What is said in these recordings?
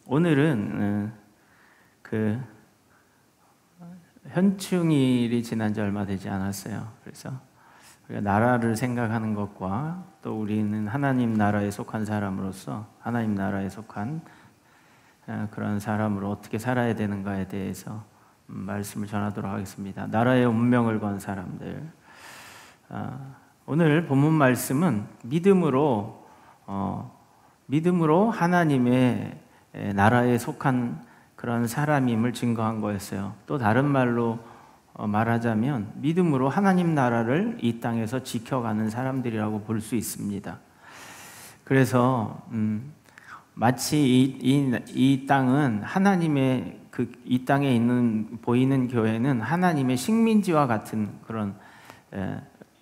오늘은 현충일이 지난 지 얼마 되지 않았어요. 그래서 우리가 나라를 생각하는 것과 또 우리는 하나님 나라에 속한 사람으로서 하나님 나라에 속한 그런 사람으로 어떻게 살아야 되는가에 대해서 말씀을 전하도록 하겠습니다. 나라의 운명을 건 사람들. 오늘 본문 말씀은 믿음으로 하나님의 나라에 속한 그런 사람임을 증거한 거였어요. 또 다른 말로 말하자면 믿음으로 하나님 나라를 이 땅에서 지켜가는 사람들이라고 볼 수 있습니다. 그래서 마치 이 땅은 하나님의 이 땅에 있는 보이는 교회는 하나님의 식민지와 같은 그런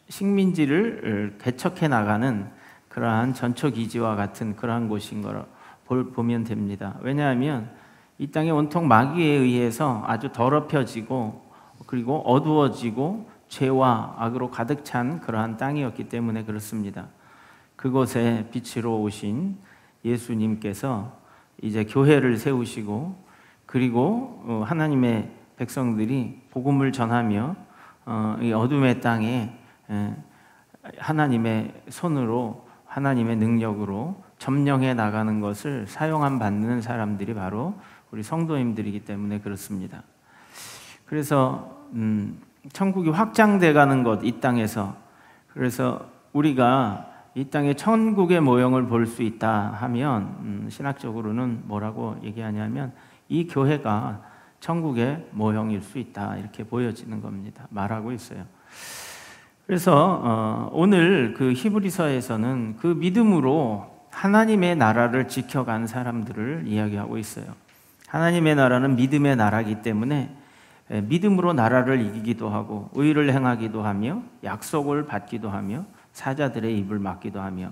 식민지를 개척해 나가는 그러한 전초기지와 같은 그러한 곳인 거로 보면 됩니다. 왜냐하면 이 땅이 온통 마귀에 의해서 아주 더럽혀지고 그리고 어두워지고 죄와 악으로 가득 찬 그러한 땅이었기 때문에 그렇습니다. 그곳에 빛으로 오신 예수님께서 이제 교회를 세우시고 그리고 하나님의 백성들이 복음을 전하며 이 어둠의 땅에 하나님의 손으로 하나님의 능력으로 점령해 나가는 것을 사용함 받는 사람들이 바로 우리 성도님들이기 때문에 그렇습니다. 그래서 천국이 확장돼 가는 것, 이 땅에서. 그래서 우리가 이 땅에 천국의 모형을 볼 수 있다 하면 신학적으로는 뭐라고 얘기하냐면 이 교회가 천국의 모형일 수 있다, 이렇게 보여지는 겁니다. 말하고 있어요. 그래서 오늘 그 히브리서에서는 그 믿음으로 하나님의 나라를 지켜간 사람들을 이야기하고 있어요. 하나님의 나라는 믿음의 나라이기 때문에 믿음으로 나라를 이기기도 하고 의를 행하기도 하며 약속을 받기도 하며 사자들의 입을 막기도 하며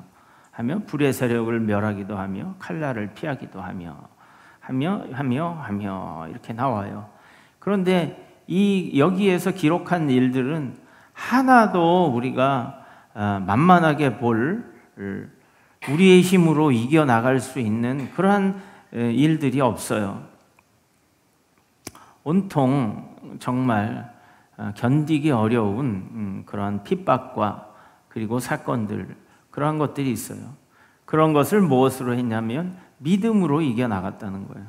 불의 세력을 멸하기도 하며 칼날을 피하기도 하며 이렇게 나와요. 그런데 여기에서 기록한 일들은 하나도 우리가 만만하게 볼 우리의 힘으로 이겨나갈 수 있는 그러한 일들이 없어요. 온통 정말 견디기 어려운 그러한 핍박과 그리고 사건들, 그러한 것들이 있어요. 그런 것을 무엇으로 했냐면 믿음으로 이겨나갔다는 거예요.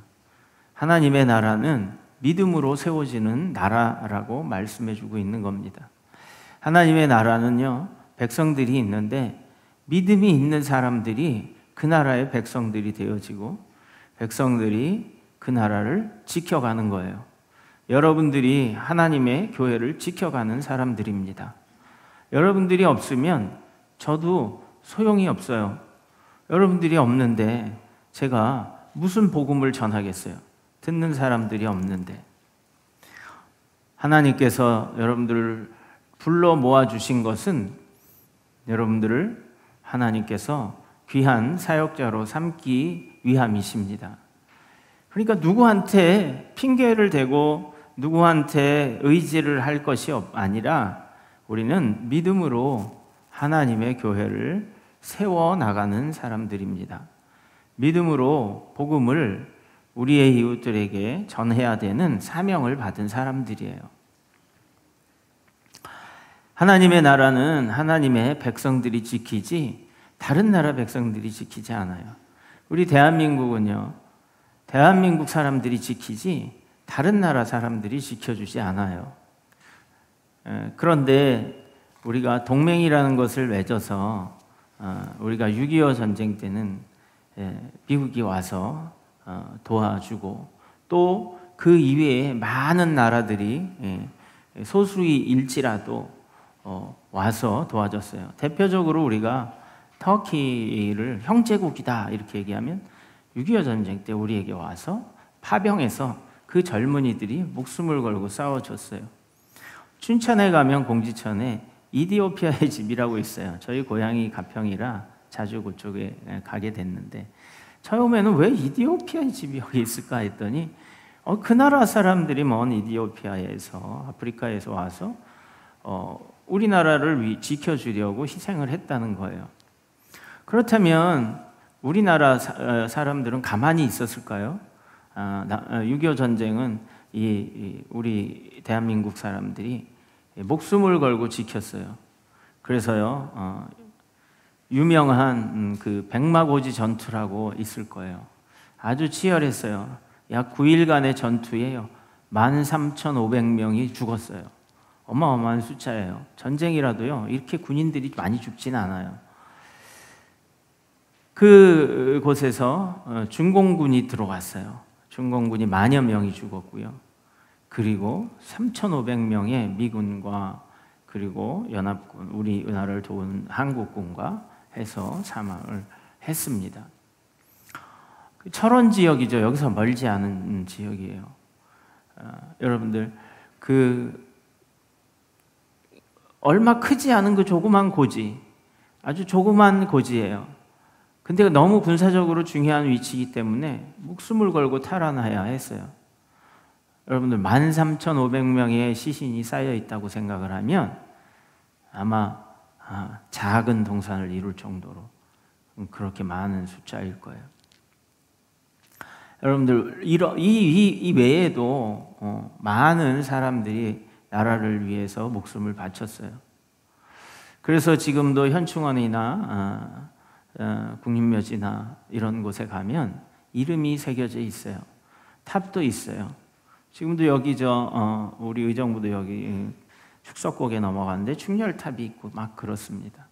하나님의 나라는 믿음으로 세워지는 나라라고 말씀해주고 있는 겁니다. 하나님의 나라는요, 백성들이 있는데 믿음이 있는 사람들이 그 나라의 백성들이 되어지고 백성들이 그 나라를 지켜가는 거예요. 여러분들이 하나님의 교회를 지켜가는 사람들입니다. 여러분들이 없으면 저도 소용이 없어요. 여러분들이 없는데 제가 무슨 복음을 전하겠어요? 듣는 사람들이 없는데. 하나님께서 여러분들을 불러 모아주신 것은 여러분들을 하나님께서 귀한 사역자로 삼기 위함이십니다. 그러니까 누구한테 핑계를 대고 누구한테 의지를 할 것이 아니라 우리는 믿음으로 하나님의 교회를 세워나가는 사람들입니다. 믿음으로 복음을 우리의 이웃들에게 전해야 되는 사명을 받은 사람들이에요. 하나님의 나라는 하나님의 백성들이 지키지 다른 나라 백성들이 지키지 않아요. 우리 대한민국은요, 대한민국 사람들이 지키지 다른 나라 사람들이 지켜주지 않아요. 그런데 우리가 동맹이라는 것을 맺어서 우리가 6.25 전쟁 때는 미국이 와서 도와주고 또 그 이외에 많은 나라들이 소수일지라도 와서 도와줬어요. 대표적으로 우리가 터키를 형제국이다 이렇게 얘기하면 6.25 전쟁 때 우리에게 와서 파병해서 그 젊은이들이 목숨을 걸고 싸워줬어요. 춘천에 가면 공지천에 이디오피아의 집이라고 있어요. 저희 고향이 가평이라 자주 그쪽에 가게 됐는데 처음에는 왜 이디오피아의 집이 여기 있을까 했더니 그 나라 사람들이 먼 이디오피아에서 아프리카에서 와서 우리나라를 지켜주려고 희생을 했다는 거예요. 그렇다면 우리나라 사람들은 가만히 있었을까요? 6.25 전쟁은 우리 대한민국 사람들이 목숨을 걸고 지켰어요. 그래서요, 유명한 그 백마고지 전투라고 있을 거예요. 아주 치열했어요. 약 9일간의 전투에요, 13,500명이 죽었어요. 어마어마한 숫자예요. 전쟁이라도요, 이렇게 군인들이 많이 죽진 않아요. 그곳에서 중공군이 들어왔어요. 중공군이 만여 명이 죽었고요. 그리고 3,500명의 미군과 그리고 연합군, 우리나라를 도운 한국군과 해서 사망을 했습니다. 철원 지역이죠. 여기서 멀지 않은 지역이에요. 여러분들, 얼마 크지 않은 그 조그만 고지, 아주 조그만 고지예요. 근데 너무 군사적으로 중요한 위치이기 때문에 목숨을 걸고 탈환해야 했어요. 여러분들, 13,500명의 시신이 쌓여 있다고 생각을 하면 아마 작은 동산을 이룰 정도로 그렇게 많은 숫자일 거예요. 여러분들, 이 외에도 많은 사람들이 나라를 위해서 목숨을 바쳤어요. 그래서 지금도 현충원이나 국립묘지나 이런 곳에 가면 이름이 새겨져 있어요. 탑도 있어요. 지금도 여기 우리 의정부도 여기 축석곡에 넘어갔는데 충렬탑이 있고 막 그렇습니다.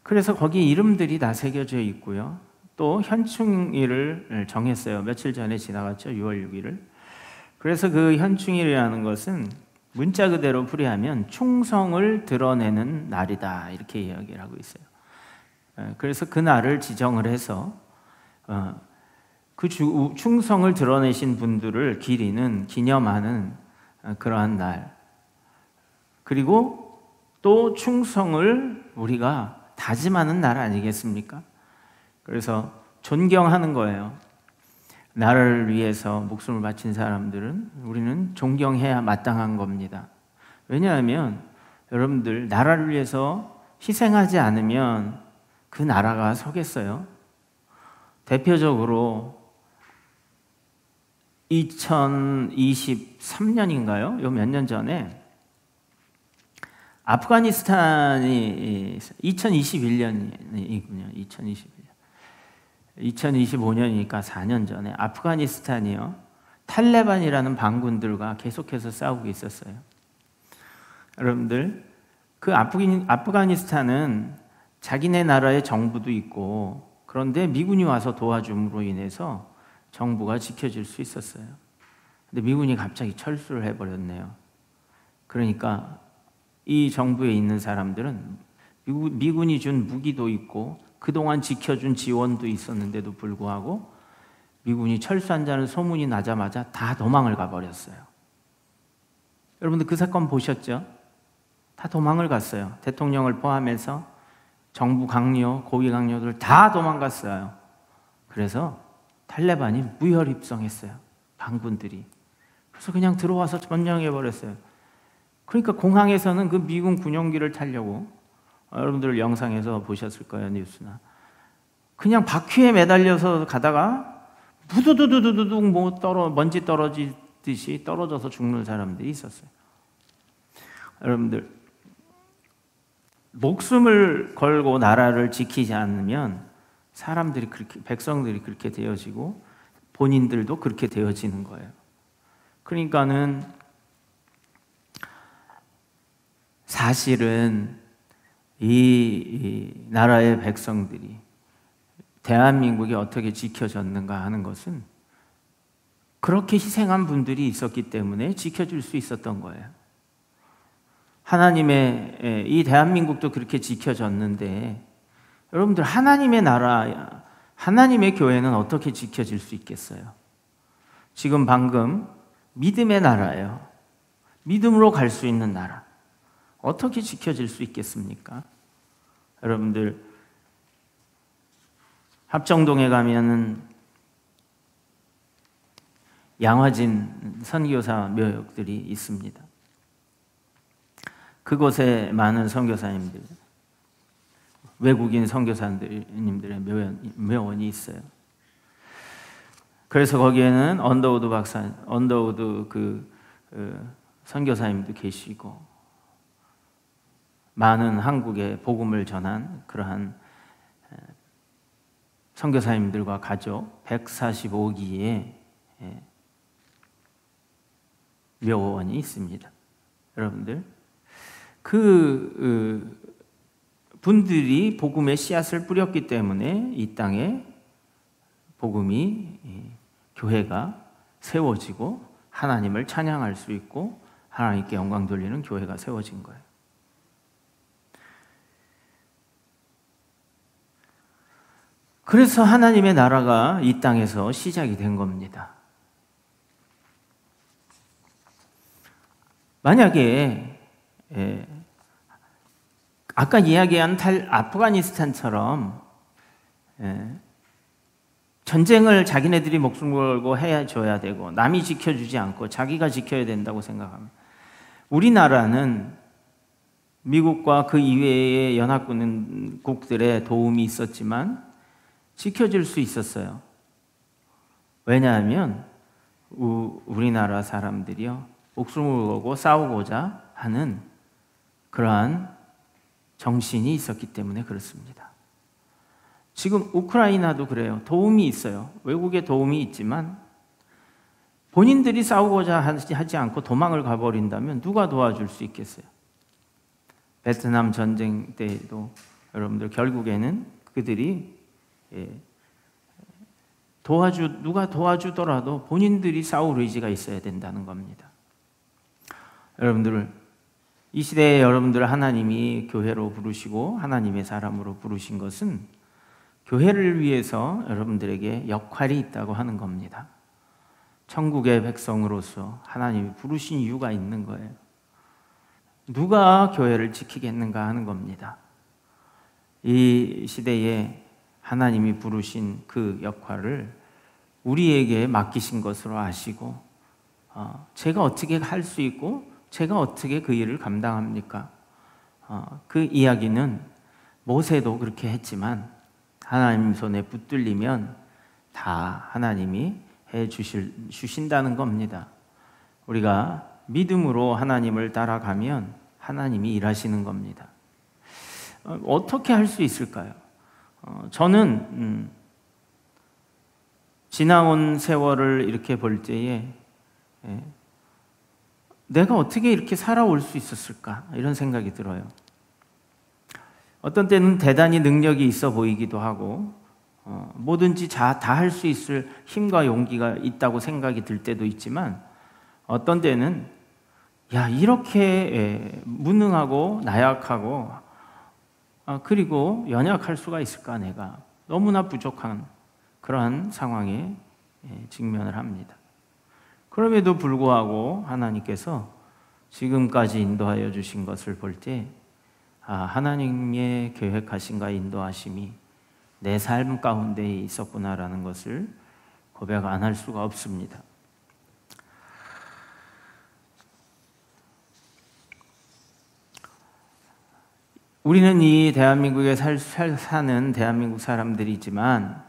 그래서 거기 이름들이 다 새겨져 있고요. 또 현충일을 정했어요. 며칠 전에 지나갔죠. 6월 6일을. 그래서 그 현충일이라는 것은 문자 그대로 풀이하면 충성을 드러내는 날이다, 이렇게 이야기를 하고 있어요. 그래서 그 날을 지정을 해서 그 충성을 드러내신 분들을 기념하는 그러한 날, 그리고 또 충성을 우리가 다짐하는 날 아니겠습니까? 그래서 존경하는 거예요. 나라를 위해서 목숨을 바친 사람들은 우리는 존경해야 마땅한 겁니다. 왜냐하면 여러분들, 나라를 위해서 희생하지 않으면 그 나라가 서겠어요? 대표적으로 2023년인가요? 요 몇 년 전에 아프가니스탄이 2021년이군요. 2025년이니까 4년 전에 아프가니스탄이요, 탈레반이라는 반군들과 계속해서 싸우고 있었어요. 여러분들, 그 아프가니스탄은 자기네 나라의 정부도 있고, 그런데 미군이 와서 도와줌으로 인해서 정부가 지켜질 수 있었어요. 근데 미군이 갑자기 철수를 해버렸네요. 그러니까 이 정부에 있는 사람들은 미군이 준 무기도 있고 그동안 지켜준 지원도 있었는데도 불구하고 미군이 철수한다는 소문이 나자마자 다 도망을 가버렸어요. 여러분들, 그 사건 보셨죠? 다 도망을 갔어요. 대통령을 포함해서 정부 강요, 고위 강요들 다 도망갔어요. 그래서 탈레반이 무혈입성했어요. 반군들이. 그래서 그냥 들어와서 점령해버렸어요. 그러니까 공항에서는 그 미군 군용기를 타려고, 여러분들 영상에서 보셨을 거예요, 뉴스나. 그냥 바퀴에 매달려서 가다가 부두두두두둑 먼지 떨어지듯이 떨어져서 죽는 사람들이 있었어요. 여러분들, 목숨을 걸고 나라를 지키지 않으면 사람들이 그렇게, 백성들이 그렇게 되어지고 본인들도 그렇게 되어지는 거예요. 그러니까는 사실은 이 나라의 백성들이 대한민국이 어떻게 지켜졌는가 하는 것은 그렇게 희생한 분들이 있었기 때문에 지켜줄 수 있었던 거예요. 하나님의, 이 대한민국도 그렇게 지켜졌는데, 여러분들, 하나님의 나라, 하나님의 교회는 어떻게 지켜질 수 있겠어요? 지금 방금 믿음의 나라예요. 믿음으로 갈 수 있는 나라. 어떻게 지켜질 수 있겠습니까? 여러분들, 합정동에 가면은 양화진 선교사 묘역들이 있습니다. 그곳에 많은 선교사님들, 외국인 선교사님들의 묘원이 있어요. 그래서 거기에는 언더우드 선교사님도 계시고 많은 한국에 복음을 전한 그러한 선교사님들과 가족 145기의 묘원이 있습니다. 여러분들 분들이 복음의 씨앗을 뿌렸기 때문에 이 땅에 복음이 교회가 세워지고 하나님을 찬양할 수 있고 하나님께 영광 돌리는 교회가 세워진 거예요. 그래서 하나님의 나라가 이 땅에서 시작이 된 겁니다. 만약에 아까 이야기한 아프가니스탄처럼 전쟁을 자기네들이 목숨 걸고 해줘야 되고 남이 지켜주지 않고 자기가 지켜야 된다고 생각합니다. 우리나라는 미국과 그 이외의 연합국들의 도움이 있었지만 지켜줄 수 있었어요. 왜냐하면 우리나라 사람들이요 목숨을 걸고 싸우고자 하는 그러한 정신이 있었기 때문에 그렇습니다. 지금 우크라이나도 그래요. 도움이 있어요. 외국의 도움이 있지만 본인들이 싸우고자 하지 않고 도망을 가버린다면 누가 도와줄 수 있겠어요? 베트남 전쟁 때도 여러분들 결국에는 그들이 누가 도와주더라도 본인들이 싸울 의지가 있어야 된다는 겁니다. 여러분들 이 시대에 여러분들 하나님이 교회로 부르시고 하나님의 사람으로 부르신 것은 교회를 위해서 여러분들에게 역할이 있다고 하는 겁니다. 천국의 백성으로서 하나님이 부르신 이유가 있는 거예요. 누가 교회를 지키겠는가 하는 겁니다. 이 시대에 하나님이 부르신 그 역할을 우리에게 맡기신 것으로 아시고 제가 어떻게 할 수 있고 제가 어떻게 그 일을 감당합니까? 그 이야기는 모세도 그렇게 했지만 하나님 손에 붙들리면 다 하나님이 주신다는 겁니다. 우리가 믿음으로 하나님을 따라가면 하나님이 일하시는 겁니다. 어떻게 할 수 있을까요? 저는 지나온 세월을 이렇게 볼 때에 내가 어떻게 이렇게 살아올 수 있었을까 이런 생각이 들어요. 어떤 때는 대단히 능력이 있어 보이기도 하고 뭐든지 다 할 수 있을 힘과 용기가 있다고 생각이 들 때도 있지만 어떤 때는 이렇게 무능하고 나약하고 그리고 연약할 수가 있을까 내가 너무나 부족한 그러한 상황에 직면을 합니다. 그럼에도 불구하고 하나님께서 지금까지 인도하여 주신 것을 볼 때 하나님의 계획하심과 인도하심이 내 삶 가운데 있었구나라는 것을 고백 안 할 수가 없습니다. 우리는 이 대한민국에 사는 대한민국 사람들이지만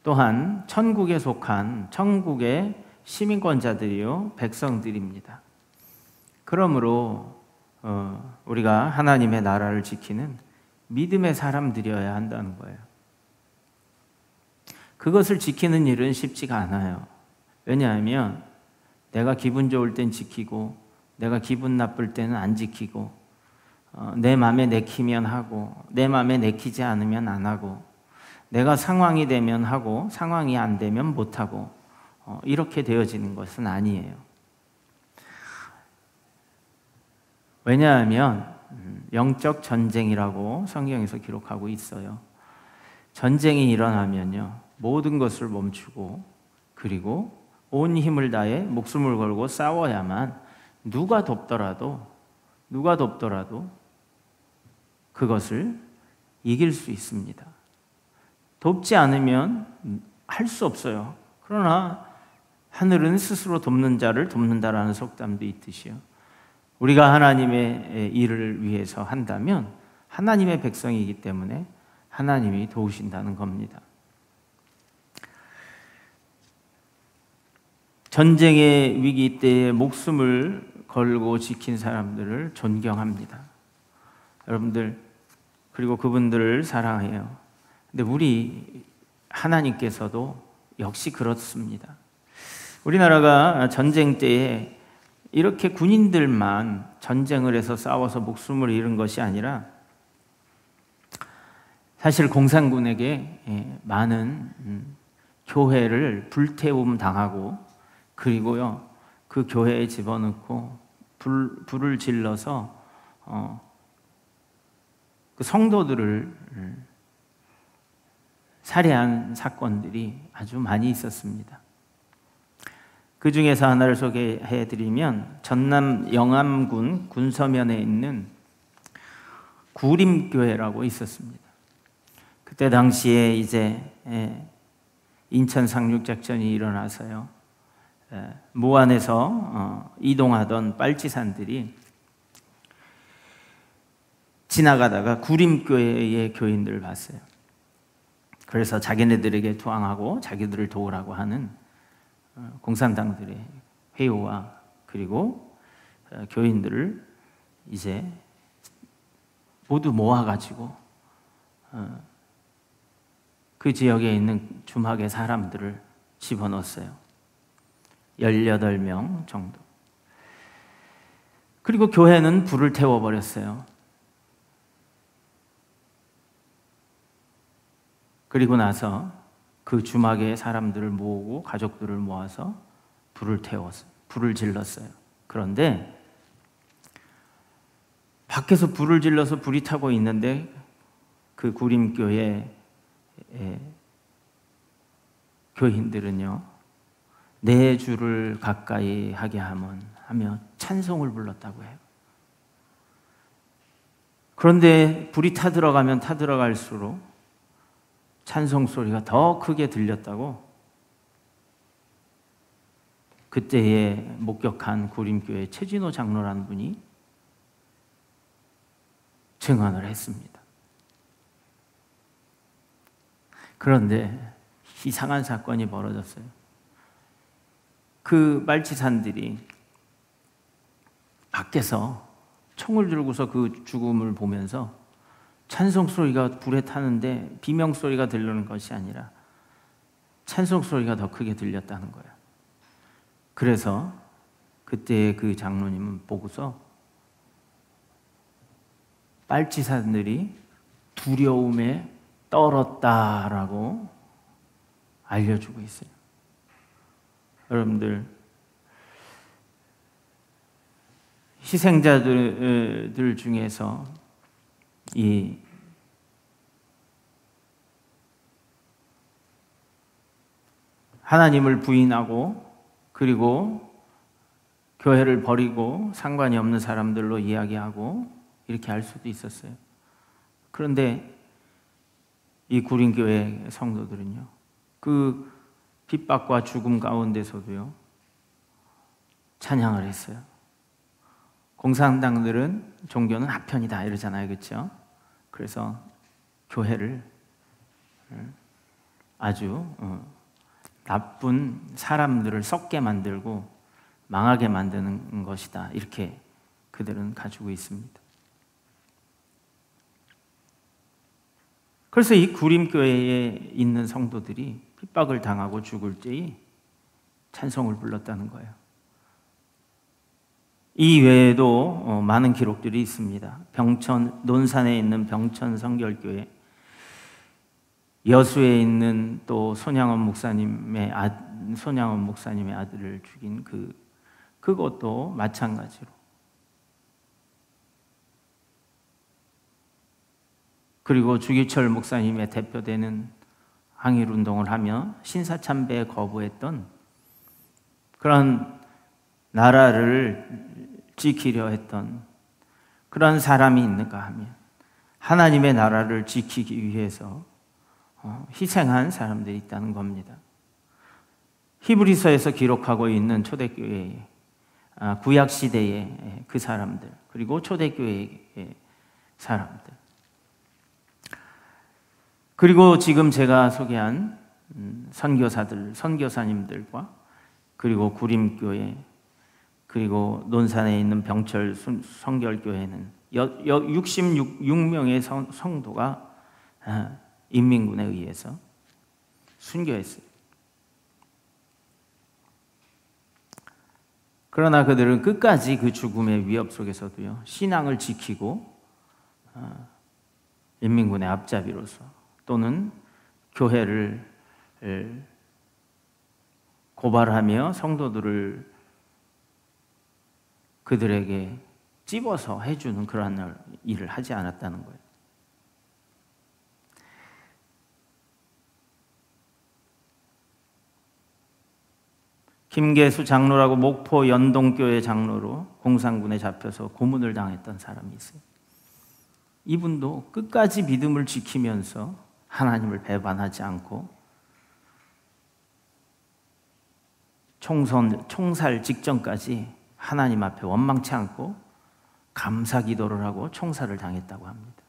또한 천국에 속한 천국의 시민권자들이요 백성들입니다. 그러므로 우리가 하나님의 나라를 지키는 믿음의 사람들이어야 한다는 거예요. 그것을 지키는 일은 쉽지가 않아요. 왜냐하면 내가 기분 좋을 땐 지키고 내가 기분 나쁠 때는 안 지키고 내 마음에 내키면 하고 내 마음에 내키지 않으면 안 하고 내가 상황이 되면 하고 상황이 안 되면 못 하고 이렇게 되어지는 것은 아니에요. 왜냐하면 영적 전쟁이라고 성경에서 기록하고 있어요. 전쟁이 일어나면요 모든 것을 멈추고 그리고 온 힘을 다해 목숨을 걸고 싸워야만 누가 돕더라도 그것을 이길 수 있습니다. 돕지 않으면 할 수 없어요. 그러나 하늘은 스스로 돕는 자를 돕는다라는 속담도 있듯이요. 우리가 하나님의 일을 위해서 한다면 하나님의 백성이기 때문에 하나님이 도우신다는 겁니다. 전쟁의 위기 때에 목숨을 걸고 지킨 사람들을 존경합니다. 여러분들, 그리고 그분들을 사랑해요. 근데 우리 하나님께서도 역시 그렇습니다. 우리나라가 전쟁 때에 이렇게 군인들만 전쟁을 해서 싸워서 목숨을 잃은 것이 아니라 사실 공산군에게 많은 교회를 불태움 당하고, 그리고요 그 교회에 집어넣고 불을 질러서 그 성도들을 살해한 사건들이 아주 많이 있었습니다. 그 중에서 하나를 소개해 드리면, 전남 영암군 군서면에 있는 구림교회라고 있었습니다. 그때 당시에 이제 인천 상륙작전이 일어나서요, 무안에서 이동하던 빨치산들이 지나가다가 구림교회의 교인들을 봤어요. 그래서 자기네들에게 투항하고 자기들을 도우라고 하는 공산당들의 회유와 그리고 교인들을 이제 모두 모아가지고 그 지역에 있는 주막의 사람들을 집어넣었어요. 18명 정도. 그리고 교회는 불을 태워버렸어요. 그리고 나서 그 주막의 사람들을 모으고 가족들을 모아서 불을 태웠어요. 불을 질렀어요. 그런데 밖에서 불을 질러서 불이 타고 있는데 그 구림교회 교인들은요, 내 주를 가까이 하게 하며 찬송을 불렀다고 해요. 그런데 불이 타들어가면 타들어갈수록 찬송 소리가 더 크게 들렸다고 그때에 목격한 구림교회 최진호 장로라는 분이 증언을 했습니다. 그런데 이상한 사건이 벌어졌어요. 그 말치산들이 밖에서 총을 들고서 그 죽음을 보면서 찬송 소리가 불에 타는데 비명 소리가 들리는 것이 아니라 찬송 소리가 더 크게 들렸다는 거예요. 그래서 그때 그 장로님은 보고서 빨치산들이 두려움에 떨었다라고 알려주고 있어요. 여러분들, 희생자들 중에서 이 하나님을 부인하고 그리고 교회를 버리고 상관이 없는 사람들로 이야기하고 이렇게 할 수도 있었어요. 그런데 이 구림교회 성도들은요, 그 핍박과 죽음 가운데서도요 찬양을 했어요. 공산당들은 종교는 아편이다 이러잖아요, 그렇죠? 그래서 교회를 아주 나쁜 사람들을 썩게 만들고 망하게 만드는 것이다, 이렇게 그들은 가지고 있습니다. 그래서 이 구림교회에 있는 성도들이 핍박을 당하고 죽을 때에 찬송을 불렀다는 거예요. 이 외에도 많은 기록들이 있습니다. 병천, 논산에 있는 병천 성결교회, 여수에 있는 또 손양원 목사님의 아들을 죽인 그것도 마찬가지로. 그리고 주기철 목사님의 대표되는 항일 운동을 하며 신사참배에 거부했던 그런 나라를 지키려 했던 그런 사람이 있는가 하면 하나님의 나라를 지키기 위해서 희생한 사람들이 있다는 겁니다. 히브리서에서 기록하고 있는 초대교회의 구약시대의 그 사람들, 그리고 초대교회의 사람들, 그리고 지금 제가 소개한 선교사님들과 그리고 구림교회, 그리고 논산에 있는 병철 성결교회는 66명의 성도가 인민군에 의해서 순교했어요. 그러나 그들은 끝까지 그 죽음의 위협 속에서도요, 신앙을 지키고 인민군의 앞잡이로서 또는 교회를 고발하며 성도들을 그들에게 찝어서 해주는 그러한 일을 하지 않았다는 거예요. 김계수 장로라고 목포 연동교회 장로로 공산군에 잡혀서 고문을 당했던 사람이 있어요. 이분도 끝까지 믿음을 지키면서 하나님을 배반하지 않고 총살 직전까지 하나님 앞에 원망치 않고 감사 기도를 하고 총살을 당했다고 합니다.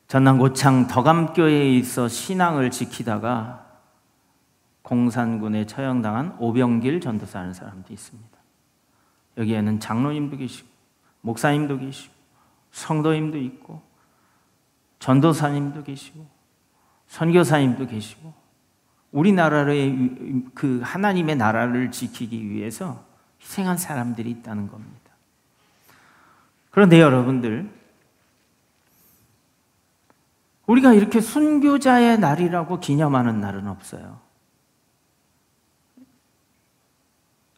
전남 고창 덕암교회에 있어 신앙을 지키다가 공산군에 처형당한 오병길 전도사라는 사람도 있습니다. 여기에는 장로님도 계시고 목사님도 계시고 성도님도 있고 전도사님도 계시고 선교사님도 계시고 우리나라의 그 하나님의 나라를 지키기 위해서 희생한 사람들이 있다는 겁니다. 그런데 여러분들, 우리가 이렇게 순교자의 날이라고 기념하는 날은 없어요.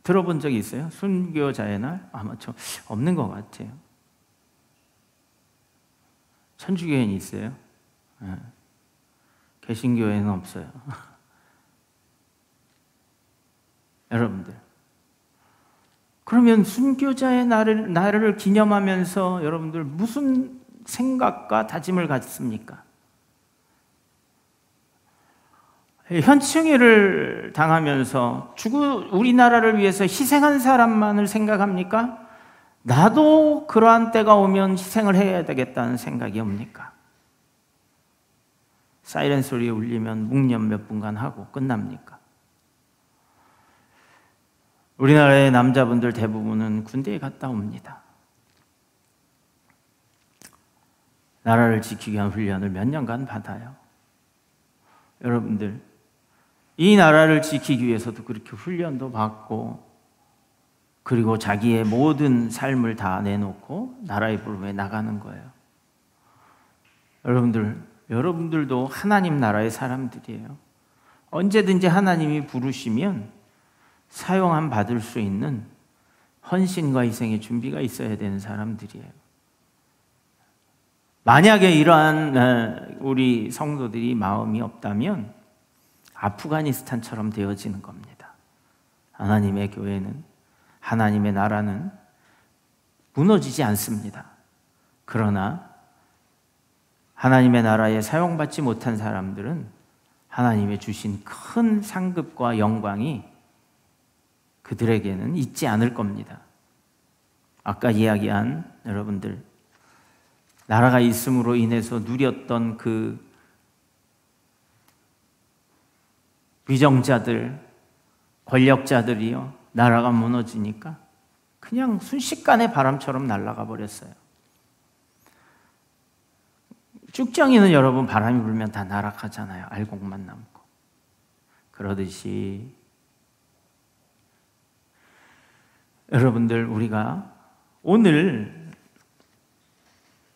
들어본 적이 있어요? 순교자의 날? 아마 좀 없는 것 같아요. 천주교회는 있어요? 네. 개신교회는 없어요. 여러분들, 그러면 순교자의 날을 기념하면서 여러분들 무슨 생각과 다짐을 갖습니까? 현충일을 당하면서 우리나라를 위해서 희생한 사람만을 생각합니까? 나도 그러한 때가 오면 희생을 해야 되겠다는 생각이 옵니까? 사이렌 소리 울리면 묵념 몇 분간 하고 끝납니까? 우리나라의 남자분들 대부분은 군대에 갔다 옵니다. 나라를 지키기 위한 훈련을 몇 년간 받아요. 여러분들, 이 나라를 지키기 위해서도 그렇게 훈련도 받고 그리고 자기의 모든 삶을 다 내놓고 나라의 부름에 나가는 거예요. 여러분들도 하나님 나라의 사람들이에요. 언제든지 하나님이 부르시면 사용함 받을 수 있는 헌신과 희생의 준비가 있어야 되는 사람들이에요. 만약에 이러한 우리 성도들이 마음이 없다면 아프가니스탄처럼 되어지는 겁니다. 하나님의 교회는, 하나님의 나라는 무너지지 않습니다. 그러나 하나님의 나라에 사용받지 못한 사람들은 하나님의 주신 큰 상급과 영광이 그들에게는 있지 않을 겁니다. 아까 이야기한 여러분들, 나라가 있음으로 인해서 누렸던 그 위정자들, 권력자들이요, 나라가 무너지니까 그냥 순식간에 바람처럼 날아가 버렸어요. 쭉정이는 여러분 바람이 불면 다 날아가잖아요. 알곡만 남고. 그러듯이 여러분들, 우리가 오늘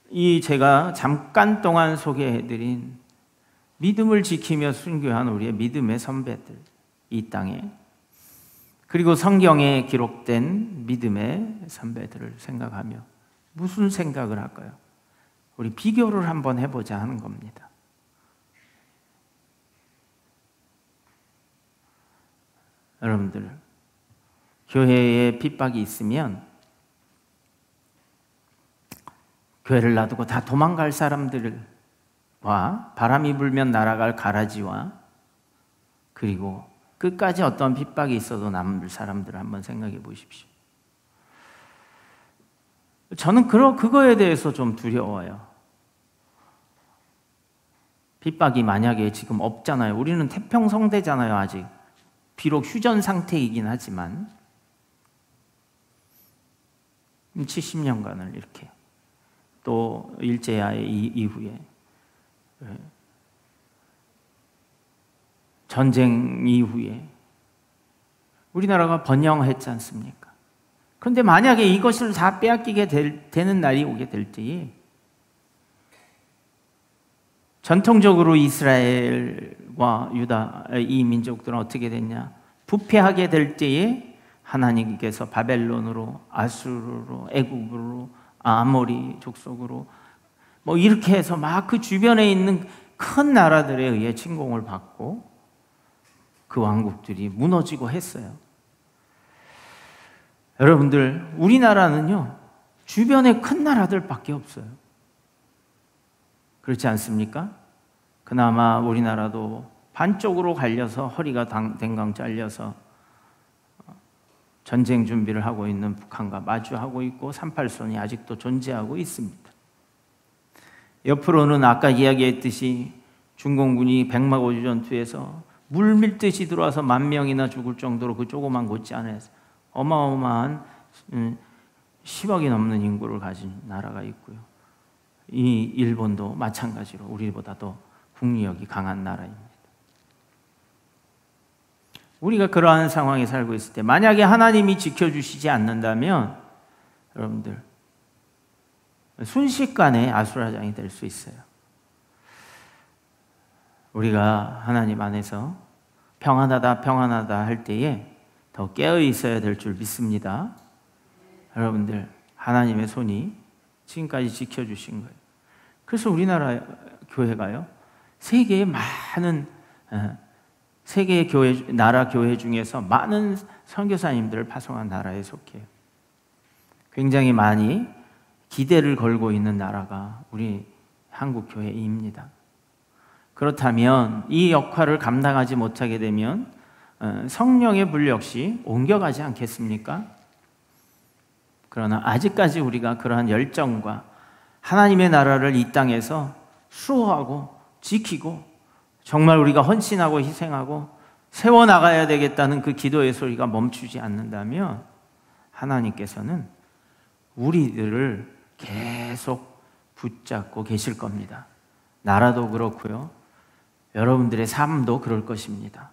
이 제가 잠깐 동안 소개해드린 믿음을 지키며 순교한 우리의 믿음의 선배들, 이 땅에, 그리고 성경에 기록된 믿음의 선배들을 생각하며 무슨 생각을 할까요? 우리 비교를 한번 해보자 하는 겁니다. 여러분들, 교회에 핍박이 있으면 교회를 놔두고 다 도망갈 사람들과 바람이 불면 날아갈 가라지와 그리고 끝까지 어떤 핍박이 있어도 남을 사람들을 한번 생각해 보십시오. 저는 그거에 대해서 좀 두려워요. 핍박이 만약에 지금 없잖아요. 우리는 태평성대잖아요. 아직 비록 휴전 상태이긴 하지만 70년간을 이렇게 또 일제야의 이후에 전쟁 이후에 우리나라가 번영했지 않습니까? 그런데 만약에 이것을 다 빼앗기게 되는 날이 오게 될 때에 전통적으로 이스라엘과 유다 이 민족들은 어떻게 됐냐? 부패하게 될 때에 하나님께서 바벨론으로, 아수르로, 애굽으로, 아모리 족속으로 뭐 이렇게 해서 막 그 주변에 있는 큰 나라들에 의해 침공을 받고 그 왕국들이 무너지고 했어요. 여러분들, 우리나라는요 주변에 큰 나라들밖에 없어요. 그렇지 않습니까? 그나마 우리나라도 반쪽으로 갈려서 허리가 댕강 잘려서 전쟁 준비를 하고 있는 북한과 마주하고 있고 38선이 아직도 존재하고 있습니다. 옆으로는 아까 이야기했듯이 중공군이 백마고주 전투에서 물밀듯이 들어와서 10,000명이나 죽을 정도로 그 조그만 곳지 안에서 어마어마한 10억이 넘는 인구를 가진 나라가 있고요. 이 일본도 마찬가지로 우리보다 더 국력이 강한 나라입니다. 우리가 그러한 상황에 살고 있을 때 만약에 하나님이 지켜주시지 않는다면 여러분들 순식간에 아수라장이 될 수 있어요. 우리가 하나님 안에서 평안하다 평안하다 할 때에 더 깨어 있어야 될 줄 믿습니다. 여러분들, 하나님의 손이 지금까지 지켜주신 거예요. 그래서 우리나라 교회가요 세계의 많은 세계의 교회, 나라 교회 중에서 많은 선교사님들을 파송한 나라에 속해요. 굉장히 많이 기대를 걸고 있는 나라가 우리 한국 교회입니다. 그렇다면 이 역할을 감당하지 못하게 되면 성령의 불 역시 옮겨가지 않겠습니까? 그러나 아직까지 우리가 그러한 열정과 하나님의 나라를 이 땅에서 수호하고 지키고 정말 우리가 헌신하고 희생하고 세워나가야 되겠다는 그 기도의 소리가 멈추지 않는다면 하나님께서는 우리들을 계속 붙잡고 계실 겁니다. 나라도 그렇고요. 여러분들의 삶도 그럴 것입니다.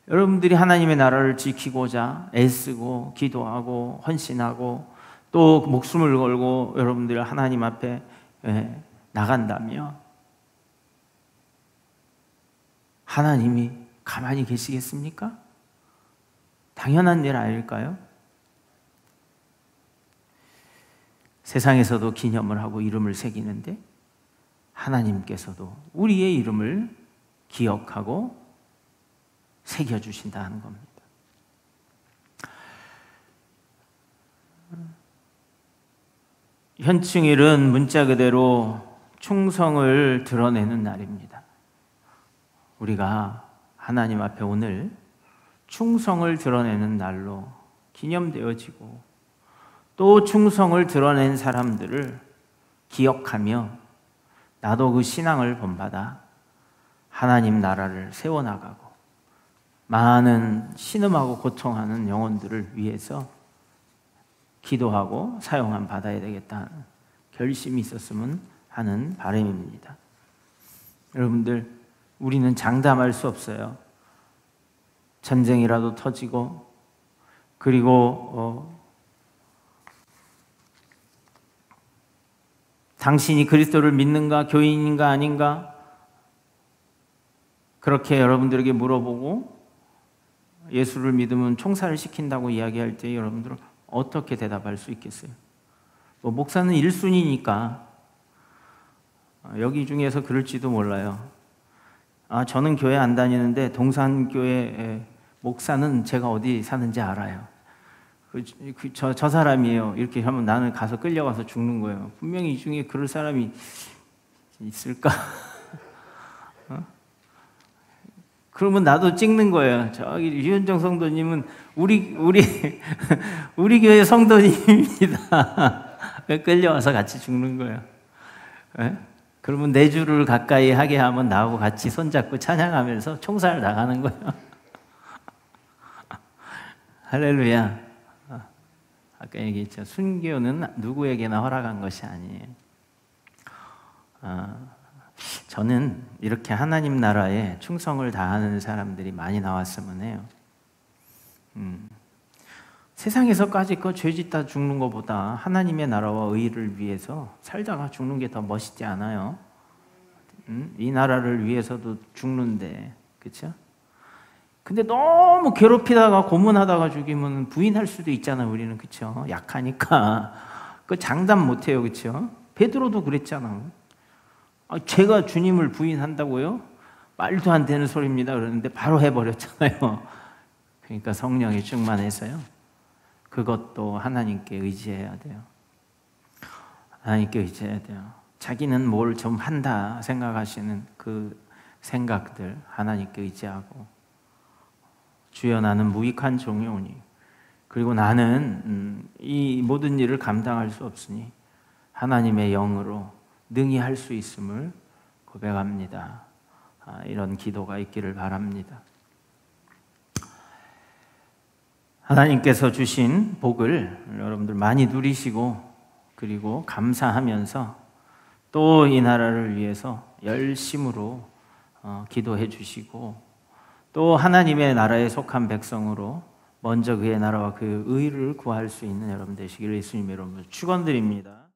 여러분들이 하나님의 나라를 지키고자 애쓰고 기도하고 헌신하고 또 목숨을 걸고 여러분들이 하나님 앞에 나간다면 하나님이 가만히 계시겠습니까? 당연한 일 아닐까요? 세상에서도 기념을 하고 이름을 새기는데 하나님께서도 우리의 이름을 기억하고 새겨주신다는 겁니다. 현충일은 문자 그대로 충성을 드러내는 날입니다. 우리가 하나님 앞에 오늘 충성을 드러내는 날로 기념되어지고 또 충성을 드러낸 사람들을 기억하며 나도 그 신앙을 본받아 하나님 나라를 세워나가고 많은 신음하고 고통하는 영혼들을 위해서 기도하고 사용함 받아야 되겠다는 결심이 있었으면 하는 바람입니다. 여러분들, 우리는 장담할 수 없어요. 전쟁이라도 터지고 그리고 당신이 그리스도를 믿는가 교인인가 아닌가 그렇게 여러분들에게 물어보고 예수를 믿으면 총살을 시킨다고 이야기할 때 여러분들은 어떻게 대답할 수 있겠어요? 목사는 1순위니까 여기 중에서 그럴지도 몰라요. 저는 교회 안 다니는데 동산교회 목사는 제가 어디 사는지 알아요. 저 사람이에요. 이렇게 하면 나는 가서 끌려가서 죽는 거예요. 분명히 이 중에 그럴 사람이 있을까? 그러면 나도 찍는 거예요. 저기 유현정 성도님은 우리 교회 성도님입니다. 끌려와서 같이 죽는 거예요. 네? 그러면 내 주를 가까이 하게 하면 나하고 같이 손잡고 찬양하면서 총살 나가는 거예요. 할렐루야. 아까 얘기했죠. 순교는 누구에게나 허락한 것이 아니에요. 저는 이렇게 하나님 나라에 충성을 다하는 사람들이 많이 나왔으면 해요. 세상에서까지 죄 짓다 죽는 것보다 하나님의 나라와 의를 위해서 살다가 죽는 게 더 멋있지 않아요? 이 나라를 위해서도 죽는데, 그렇죠? 근데 너무 괴롭히다가 고문하다가 죽이면 부인할 수도 있잖아요. 우리는, 그렇죠? 약하니까 그 장담 못해요, 그렇죠? 베드로도 그랬잖아. 제가 주님을 부인한다고요? 말도 안 되는 소리입니다. 그러는데 바로 해버렸잖아요. 그러니까 성령이 충만해서요. 그것도 하나님께 의지해야 돼요. 하나님께 의지해야 돼요. 자기는 뭘 좀 한다 생각하시는 그 생각들 하나님께 의지하고, 주여 나는 무익한 종이오니, 그리고 나는 이 모든 일을 감당할 수 없으니 하나님의 영으로 능히 할 수 있음을 고백합니다. 이런 기도가 있기를 바랍니다. 하나님께서 주신 복을 여러분들 많이 누리시고, 그리고 감사하면서 또 이 나라를 위해서 열심으로 기도해 주시고, 또 하나님의 나라에 속한 백성으로 먼저 그의 나라와 그 의를 구할 수 있는 여러분 되시기를 예수님의 이름으로 축원드립니다.